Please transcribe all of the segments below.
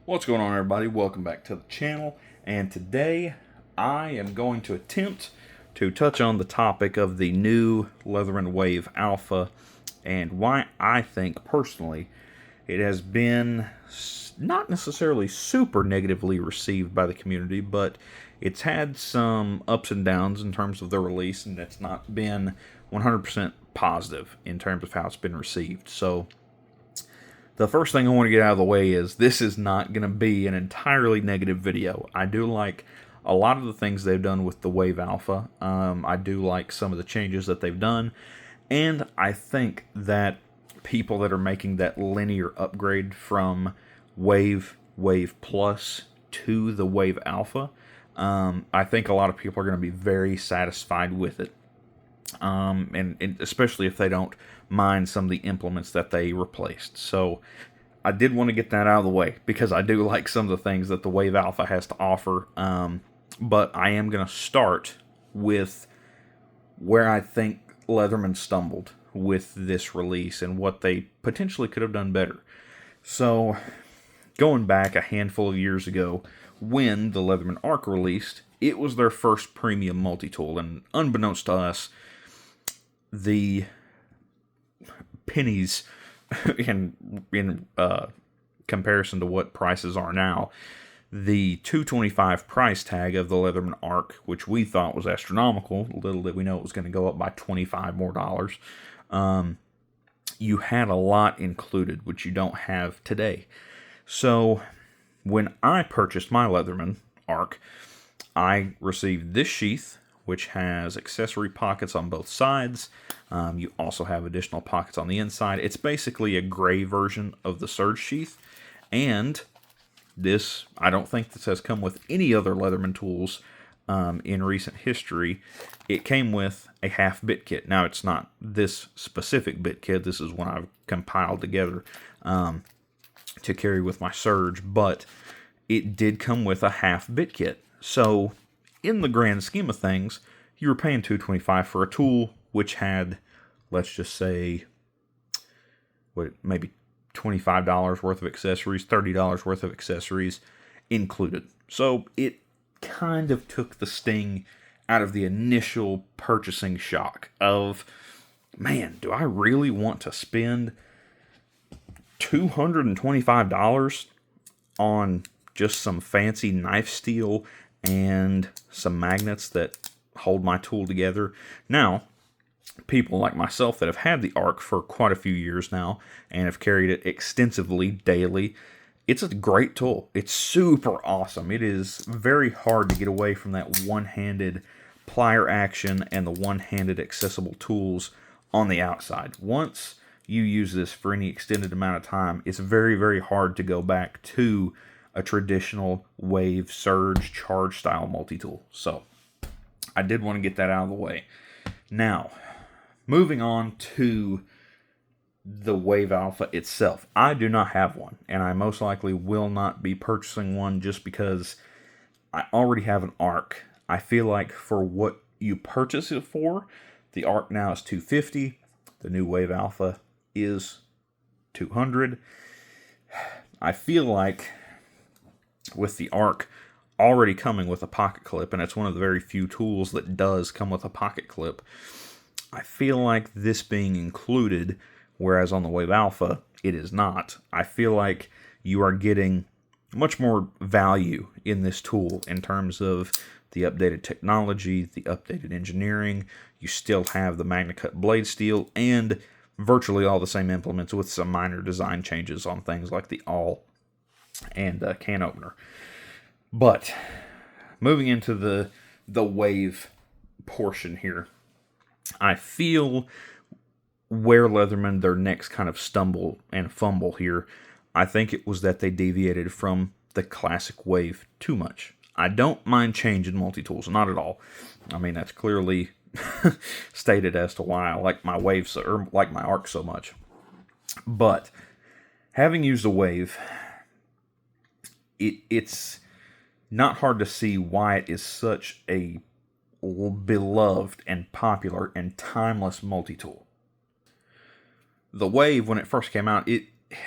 What's going on, everybody? Welcome back to the channel, and today I am going to attempt to touch on the topic of the new Leatherman Wave Alpha and why I think personally it has been not necessarily super negatively received by the community, but it's had some ups and downs in terms of the release, and it's not been 100% positive in terms of how it's been received. So the first thing I want to get out of the way is this is not going to be an entirely negative video. I do like a lot of the things they've done with the Wave Alpha. I do like some of the changes that they've done. And I think that people that are making that linear upgrade from Wave Plus to the Wave Alpha, I think a lot of people are going to be very satisfied with it. And especially if they don't mind some of the implements that they replaced. So I did want to get that out of the way because I do like some of the things that the Wave Alpha has to offer. But I am going to start with where I think Leatherman stumbled with this release and what they potentially could have done better. So going back a handful of years ago, when the Leatherman Arc released, it was their first premium multi-tool, and unbeknownst to us, the pennies in comparison to what prices are now, the $225 price tag of the Leatherman Arc, which we thought was astronomical, little did we know it was going to go up by $25 more. You had a lot included, which you don't have today. So when I purchased my Leatherman Arc, I received this sheath, which has accessory pockets on both sides. You also have additional pockets on the inside. It's basically a gray version of the Surge sheath. And this, I don't think this has come with any other Leatherman tools in recent history. It came with a half bit kit. Now, it's not this specific bit kit. This is one I've compiled together to carry with my Surge. But it did come with a half bit kit. So in the grand scheme of things, you were paying $225 for a tool which had, let's just say, maybe $25 worth of accessories, $30 worth of accessories included. So it kind of took the sting out of the initial purchasing shock of, man, do I really want to spend $225 on just some fancy knife steel and some magnets that hold my tool together? Now, people like myself that have had the Arc for quite a few years now and have carried it extensively daily, it's a great tool. It's super awesome. It is very hard to get away from that one-handed plier action and the one-handed accessible tools on the outside. Once you use this for any extended amount of time, it's very, very hard to go back to a traditional Wave Surge charge style multi-tool. So I did want to get that out of the way. Now, moving on to the Wave Alpha itself. I do not have one, and I most likely will not be purchasing one just because I already have an Arc. I feel like for what you purchase it for, the Arc now is $250. The new Wave Alpha is $200. I feel like with the Arc already coming with a pocket clip, and it's one of the very few tools that does come with a pocket clip, I feel like this being included, whereas on the Wave Alpha, it is not. I feel like you are getting much more value in this tool in terms of the updated technology, the updated engineering. You still have the MagnaCut blade steel and virtually all the same implements with some minor design changes on things like the awl and can opener. But moving into the Wave portion here, I feel where Leatherman, their next kind of stumble and fumble here, I think it was that they deviated from the classic Wave too much. I don't mind changing multi-tools, not at all. I mean, that's clearly stated as to why I like my Wave, or like my Arc so much. But having used a Wave, it's not hard to see why it is such a beloved and popular and timeless multi-tool. The Wave, when it first came out,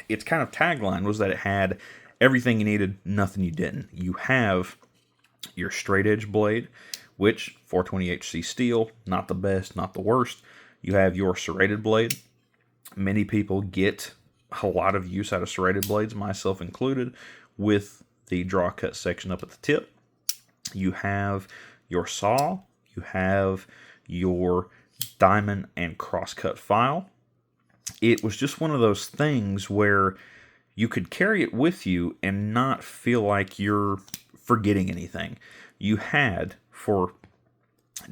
its kind of tagline was that it had everything you needed, nothing you didn't. You have your straight edge blade, which 420HC steel, not the best, not the worst. You have your serrated blade. Many people get a lot of use out of serrated blades, myself included, with the draw cut section up at the tip. You have your saw. You have your diamond and crosscut file. It was just one of those things where you could carry it with you and not feel like you're forgetting anything. You had, for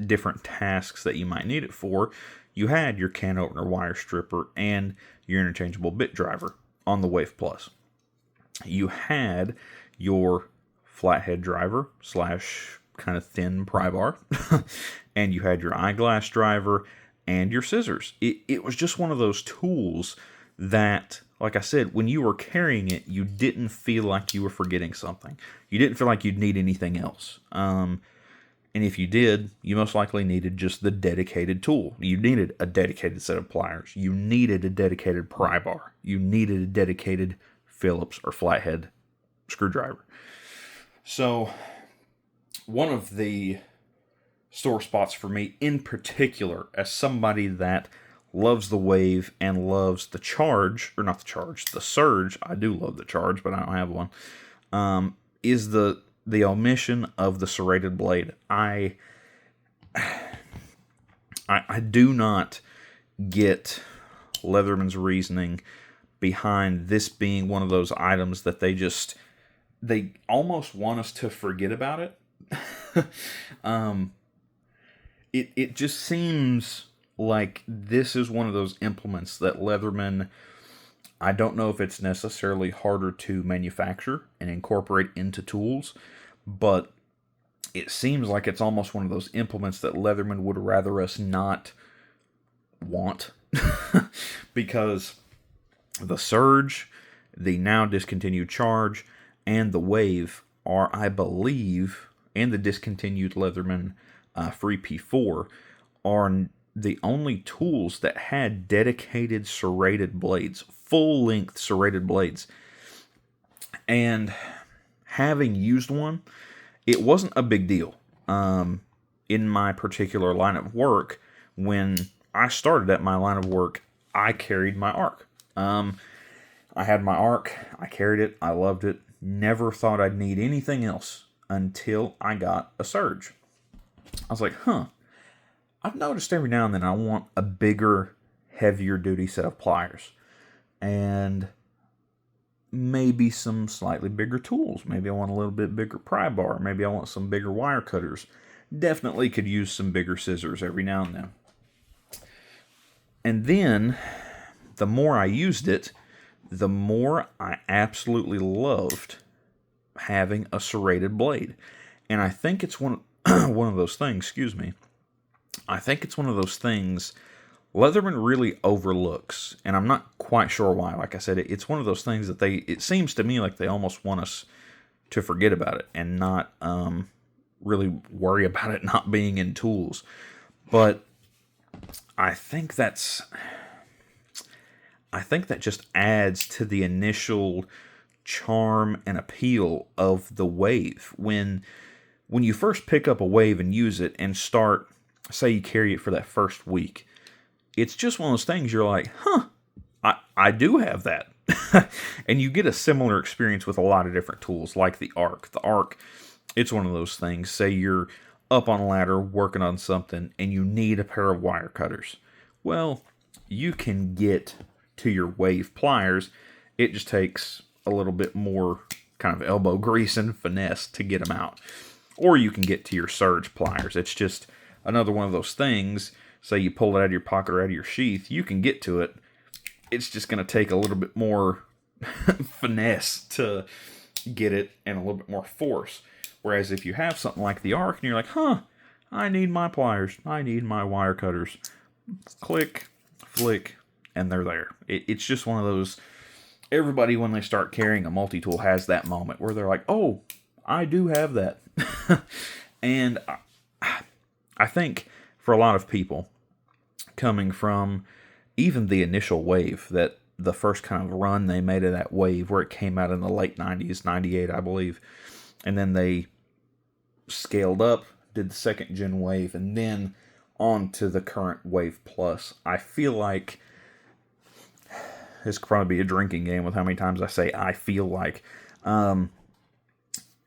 different tasks that you might need it for, you had your can opener wire stripper and your interchangeable bit driver on the Wave Plus. You had your flathead driver slash kind of thin pry bar, and you had your eyeglass driver and your scissors. It was just one of those tools that, like I said, when you were carrying it, you didn't feel like you were forgetting something. You didn't feel like you'd need anything else. And if you did, you most likely needed just the dedicated tool. You needed a dedicated set of pliers. You needed a dedicated pry bar. You needed a dedicated Phillips or flathead screwdriver. So, one of the sore spots for me in particular, as somebody that loves the Wave and loves the Charge, or not the Charge, the Surge. I do love the Charge, but I don't have one. Is the omission of the serrated blade. I do not get Leatherman's reasoning behind this being one of those items that they almost want us to forget about it. It just seems like this is one of those implements that Leatherman, I don't know if it's necessarily harder to manufacture and incorporate into tools, but it seems like it's almost one of those implements that Leatherman would rather us not want. Because the Surge, the now discontinued Charge, and the Wave are, I believe, and the discontinued Leatherman Free P4 are the only tools that had dedicated serrated blades, full-length serrated blades. And having used one, it wasn't a big deal. In my particular line of work, when I started at my line of work, I carried my arc. I had my arc, I carried it, I loved it, never thought I'd need anything else until I got a Surge. I was like, I've noticed every now and then I want a bigger, heavier duty set of pliers. And maybe some slightly bigger tools. Maybe I want a little bit bigger pry bar. Maybe I want some bigger wire cutters. Definitely could use some bigger scissors every now and then. And then, the more I used it, the more I absolutely loved having a serrated blade. And I think it's one of those things, I think it's one of those things Leatherman really overlooks, and I'm not quite sure why. Like I said, it's one of those things that it seems to me like they almost want us to forget about it and not really worry about it not being in tools. But I think that just adds to the initial charm and appeal of the Wave. When you first pick up a Wave and use it and start, say you carry it for that first week, it's just one of those things you're like, I do have that. And you get a similar experience with a lot of different tools, like the arc. The arc, it's one of those things. Say you're up on a ladder working on something and you need a pair of wire cutters. Well, you can get to your Wave pliers. It just takes a little bit more kind of elbow grease and finesse to get them out. Or you can get to your Surge pliers. It's just another one of those things. Say you pull it out of your pocket or out of your sheath, you can get to it. It's just going to take a little bit more finesse to get it and a little bit more force. Whereas if you have something like the arc and you're like, I need my pliers, I need my wire cutters. Click, flick, and they're there. It's just one of those, everybody when they start carrying a multi-tool has that moment where they're like, oh, I do have that. And I think for a lot of people, coming from even the initial Wave that the first kind of run they made of that wave, where it came out in the late 90s, 98, I believe. And then they scaled up, did the second gen wave, and then on to the current Wave Plus. I feel like this could probably be a drinking game with how many times I say I feel like.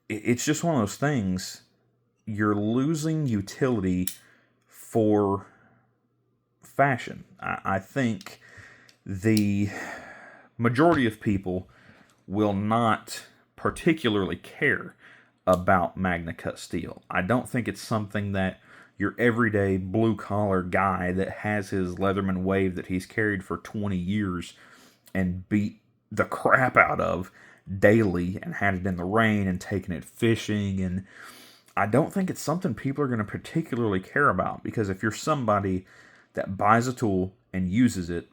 It's just one of those things. You're losing utility for fashion. I think the majority of people will not particularly care about Magna Cut steel. I don't think it's something that your everyday blue-collar guy that has his Leatherman Wave that he's carried for 20 years and beat the crap out of daily and had it in the rain and taken it fishing. And I don't think it's something people are going to particularly care about, because if you're somebody that buys a tool and uses it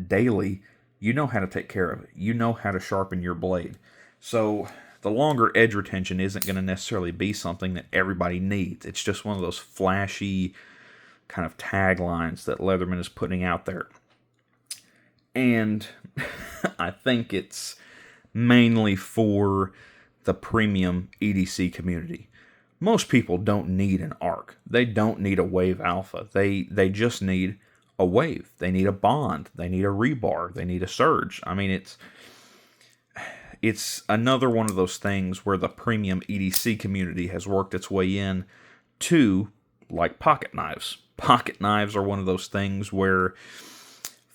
daily, you know how to take care of it. You know how to sharpen your blade. So the longer edge retention isn't going to necessarily be something that everybody needs. It's just one of those flashy kind of taglines that Leatherman is putting out there. And I think it's mainly for the premium EDC community. Most people don't need an arc. They don't need a Wave Alpha. They just need a wave. They need a bond. They need a rebar. They need a surge. I mean, it's another one of those things where the premium EDC community has worked its way in to, like, pocket knives. Pocket knives are one of those things where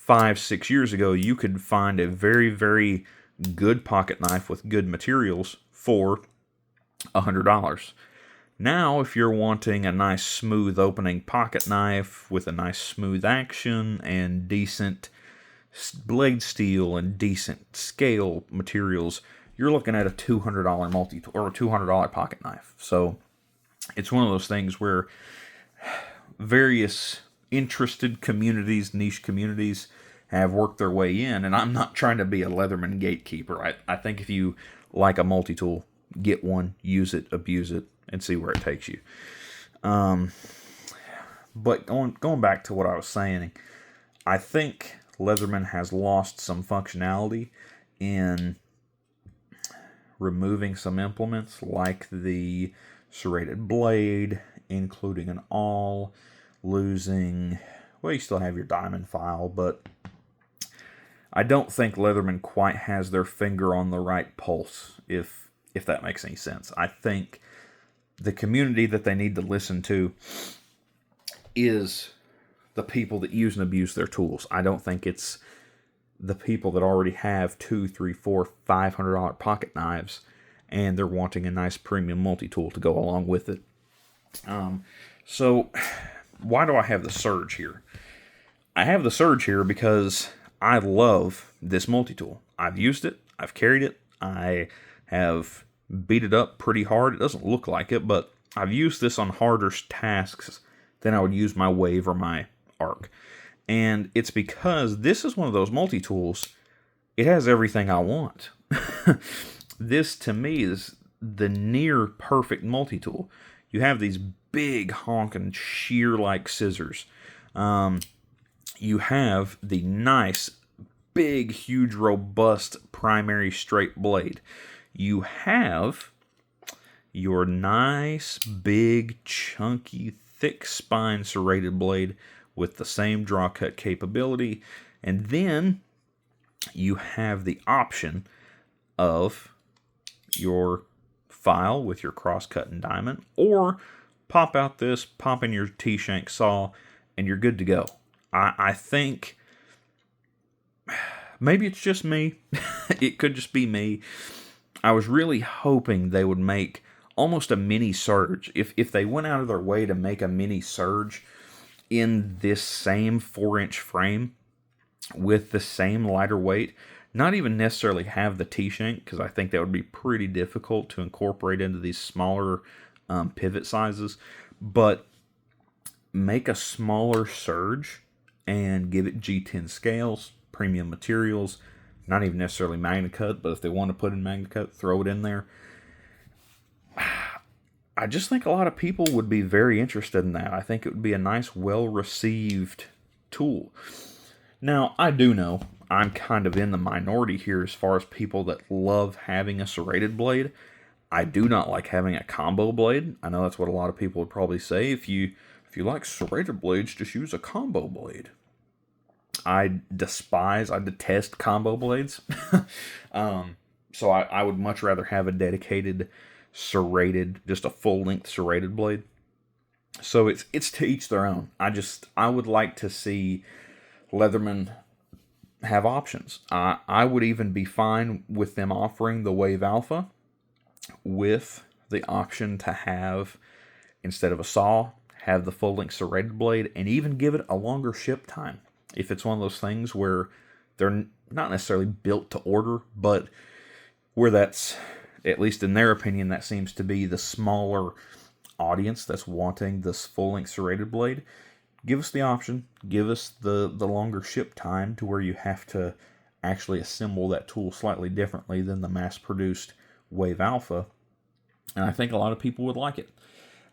5-6 years ago you could find a very, very good pocket knife with good materials for $100. Now, if you're wanting a nice smooth opening pocket knife with a nice smooth action and decent blade steel and decent scale materials, you're looking at a $200 multi-tool or a $200 pocket knife. So it's one of those things where various interested communities, niche communities, have worked their way in, and I'm not trying to be a Leatherman gatekeeper. I think if you like a multi-tool, get one, use it, abuse it, and see where it takes you. But going back to what I was saying, I think Leatherman has lost some functionality in removing some implements like the serrated blade, including an awl, losing, well, you still have your diamond file, but I don't think Leatherman quite has their finger on the right pulse, if that makes any sense. I think the community that they need to listen to is the people that use and abuse their tools. I don't think it's the people that already have $200, $300, $400, $500 pocket knives and they're wanting a nice premium multi-tool to go along with it. So why do I have the Surge here? I have the Surge here because I love this multi-tool. I've used it. I've carried it. I have beat it up pretty hard. It doesn't look like it, but I've used this on harder tasks than I would use my Wave or my Arc. And it's because this is one of those multi-tools. It has everything I want. This, to me, is the near perfect multi-tool. You have these big, honking, shear-like scissors. You have the nice, big, huge, robust primary straight blade. You have your nice, big, chunky, thick spine serrated blade with the same draw cut capability. And then you have the option of your file with your cross cut and diamond, or pop out this, pop in your T-shank saw, and you're good to go. I think maybe it's just me. It could just be me. I was really hoping they would make almost a mini Surge. If they went out of their way to make a mini Surge in this same 4-inch frame with the same lighter weight, not even necessarily have the T-shank, because I think that would be pretty difficult to incorporate into these smaller pivot sizes, but make a smaller Surge and give it G10 scales, premium materials, not even necessarily Magna Cut, but if they want to put in Magna Cut, throw it in there. I just think a lot of people would be very interested in that. I think it would be a nice, well-received tool. Now, I do know I'm kind of in the minority here as far as people that love having a serrated blade. I do not like having a combo blade. I know that's what a lot of people would probably say. If you like serrated blades, just use a combo blade. I detest combo blades. So I would much rather have a dedicated serrated, just a full-length serrated blade. So it's to each their own. I would like to see Leatherman have options. I would even be fine with them offering the Wave Alpha with the option to have, instead of a saw, have the full-length serrated blade, and even give it a longer ship time. If it's one of those things where they're not necessarily built to order, but where that's, at least in their opinion, that seems to be the smaller audience that's wanting this full-length serrated blade, give us the option, give us the longer ship time to where you have to actually assemble that tool slightly differently than the mass-produced Wave Alpha, and I think a lot of people would like it.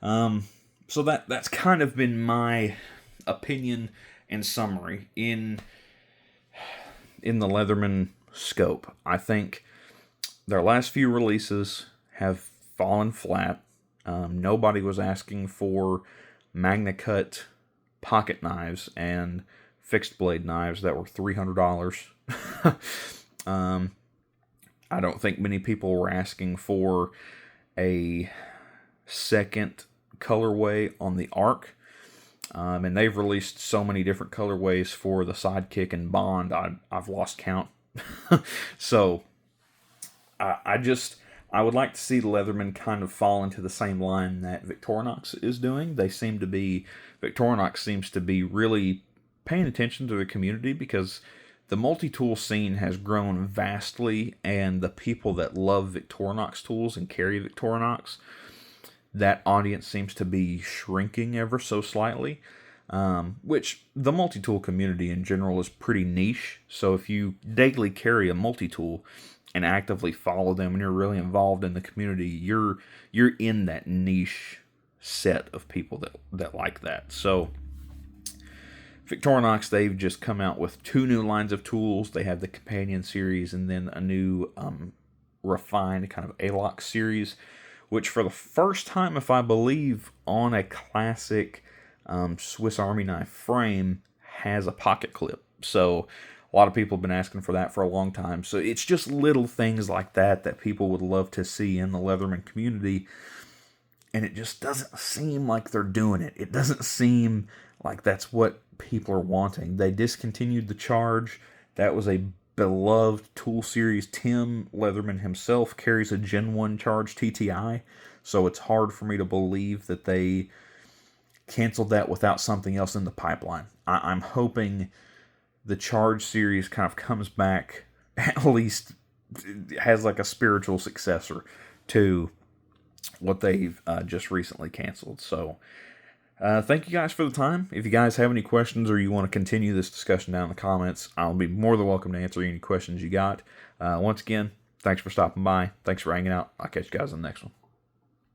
So that's kind of been my opinion and summary in the Leatherman scope. I think their last few releases have fallen flat. Nobody was asking for MagnaCut pocket knives and fixed blade knives that were $300. I don't think many people were asking for a second colorway on the Arc. And they've released so many different colorways for the Sidekick and Bond, I've lost count. So I would like to see Leatherman kind of fall into the same line that Victorinox is doing. Victorinox seems to be really paying attention to the community, because the multi-tool scene has grown vastly, and the people that love Victorinox tools and carry Victorinox, that audience seems to be shrinking ever so slightly, which the multi-tool community in general is pretty niche. So if you daily carry a multi-tool and actively follow them and you're really involved in the community, you're in that niche set of people that like that. So Victorinox, they've just come out with 2 new lines of tools. They have the Companion series and then a new refined kind of A-Lock series, which for the first time, if I believe, on a classic Swiss Army knife frame, has a pocket clip. So a lot of people have been asking for that for a long time. So it's just little things like that people would love to see in the Leatherman community. And it just doesn't seem like they're doing it. It doesn't seem like that's what people are wanting. They discontinued the Charge. That was a beloved tool series. Tim Leatherman himself carries a Gen 1 Charge TTI, so it's hard for me to believe that they canceled that without something else in the pipeline. I'm hoping the Charge series kind of comes back, at least has like a spiritual successor to what they've just recently canceled. So thank you guys for the time. If you guys have any questions or you want to continue this discussion down in the comments, I'll be more than welcome to answer any questions you got. Once again, thanks for stopping by. Thanks for hanging out. I'll catch you guys in the next one.